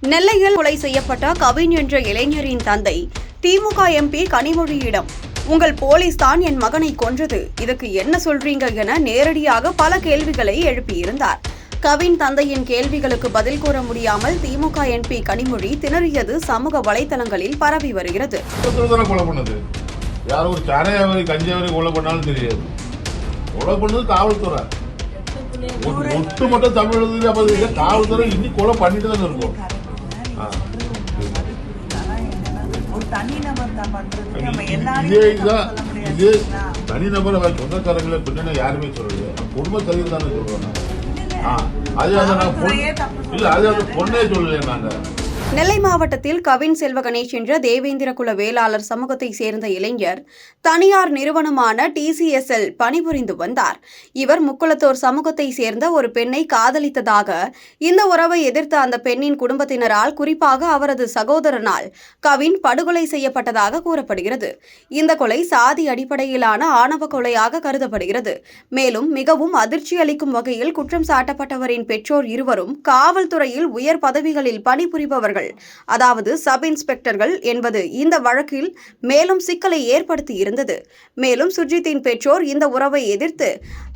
நெல்லையில் கொலை செய்யப்பட்ட கவின் என்ற இளைஞரின் தந்தை திமுக எம்பி கனிமொழியிடம், உங்கள் போலீஸ் தான் என் மகனை கொன்றது, இதுக்கு என்ன சொல்றீங்க என நேரடியாக பல கேள்விகளை எழுப்பியிருந்தார். கவின் தந்தையின் கேள்விகளுக்கு பதில் கூற முடியாமல் திமுக எம்பி கனிமொழி திணறியது சமூக வலைதளங்களில் பரவி வருகிறது. ஒட்டுமொத்த தமிழகத்துல காவல்துறை இன்னி கொலை பண்ணிட்டு தான் இருக்கும். இது தனிநபர் சொந்தக்காரங்களை பின்ன யாருமே சொல்லலையே, குடும்ப தலைவர் தானே சொல்றாங்க. அது பொண்ணே சொல்லலையே. நாங்க நெல்லை மாவட்டத்தில் கவின் செல்வ கணேஷ் என்ற தேவேந்திர குல வேளாளர் சமூகத்தை சேர்ந்த இளைஞர் தனியார் நிறுவனமான TCSL பணிபுரிந்து வந்தார். இவர் முக்குளத்தோர் சமூகத்தை சேர்ந்த ஒரு பெண்ணை காதலித்ததாக, இந்த உறவை எதிர்த்த அந்த பெண்ணின் குடும்பத்தினரால், குறிப்பாக அவரது சகோதரனால் கவின் படுகொலை செய்யப்பட்டதாக கூறப்படுகிறது. இந்த கொலை சாதி அடிப்படையிலான ஆணவ கொலையாக கருதப்படுகிறது. மேலும் மிகவும் அதிர்ச்சி அளிக்கும் வகையில் குற்றம் சாட்டப்பட்டவரின் பெற்றோர் இருவரும் காவல்துறையில் உயர் பதவிகளில் பணிபுரிபவர்கள், அதாவது சப் இன்ஸ்பெக்டர்கள் என்பது இந்த வழக்கில் மேலும் சிக்கலை ஏற்படுத்தி இருந்தது. மேலும் சுர்ஜித்தின் பெற்றோர் இந்த உறவை எதிர்த்து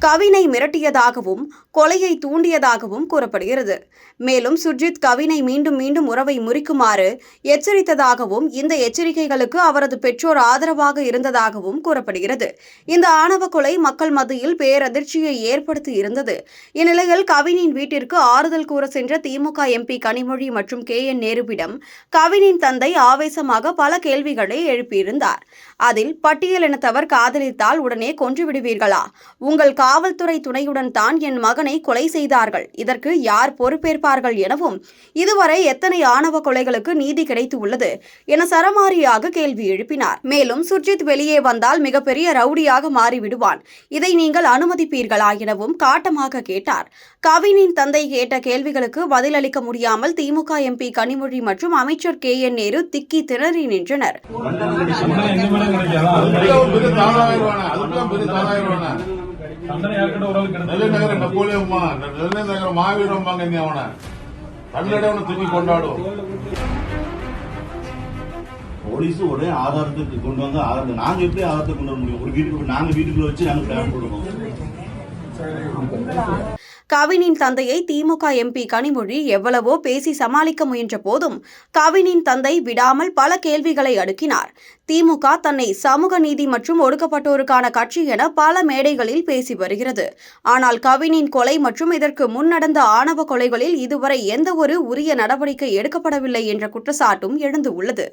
கவினை மிரட்டியதாகவும் கொலையை தூண்டியதாகவும் கூறப்படுகிறது. மேலும் சுர்ஜித் கவினை மீண்டும் மீண்டும் உறவை முறிக்குமாறு எச்சரித்ததாகவும், இந்த எச்சரிக்கைகளுக்கு அவரது பெற்றோர் ஆதரவாக இருந்ததாகவும் கூறப்படுகிறது. இந்த ஆணவ கொலை மக்கள் மத்தியில் பேரதிர்ச்சியை ஏற்படுத்தி இருந்தது. இந்நிலையில் கவினின் வீட்டிற்கு ஆறுதல் கூற சென்ற திமுக எம்பி கனிமொழி மற்றும் KN நேருவிடம் கவினின் தந்தை ஆவேசமாக பல கேள்விகளை எழுப்பியிருந்தார். அதில், பட்டியலினத்தவர் காதலித்தால் உடனே கொன்று விடுவீர்களா? உங்கள் காவல்துறை துணையுடன் தான் என் மகனை கொலை செய்தார்கள், இதற்கு யார் பொறுப்பேற்பார்கள் எனவும், இதுவரை எத்தனை ஆணவ கொலைகளுக்கு நீதி கிடைத்து உள்ளது என சரமாரியாக கேள்வி எழுப்பினார். மேலும் சுர்ஜித் வெளியே வந்தால் மிகப்பெரிய ரவுடியாக மாறிவிடுவான், இதை நீங்கள் அனுமதிப்பீர்களா எனவும் காட்டமாக கேட்டார். கவினின் தந்தை கேட்ட கேள்விகளுக்கு பதிலளிக்க முடியாமல் திமுக எம்பி கனிமொழி மற்றும் அமைச்சர் KN நேரு திக்கி திணறி நின்றனர். போலீஸ் உடனே ஆதாரத்துக்கு கொண்டு வந்து நாங்க எப்படி ஆதாரத்தை கொண்டு வர முடியும்? ஒரு வீட்டுக்கு நாங்க வீட்டுக்குள்ள வச்சு நாங்க பிளான் போடுவோம். கவினின் தந்தையை திமுக எம்பி கனிமொழி எவ்வளவோ பேசி சமாளிக்க முயன்ற போதும் கவினின் தந்தை விடாமல் பல கேள்விகளை அடுக்கினார். திமுக தன்னை சமூக நீதி மற்றும் ஒடுக்கப்பட்டோருக்கான கட்சி என பல மேடைகளில் பேசி வருகிறது. ஆனால் கவினின் கொலை மற்றும் இதற்கு முன் நடந்த ஆணவ கொலைகளில் இதுவரை எந்த ஒரு உரிய நடவடிக்கை எடுக்கப்படவில்லை என்ற குற்றச்சாட்டும் எழுந்து உள்ளது.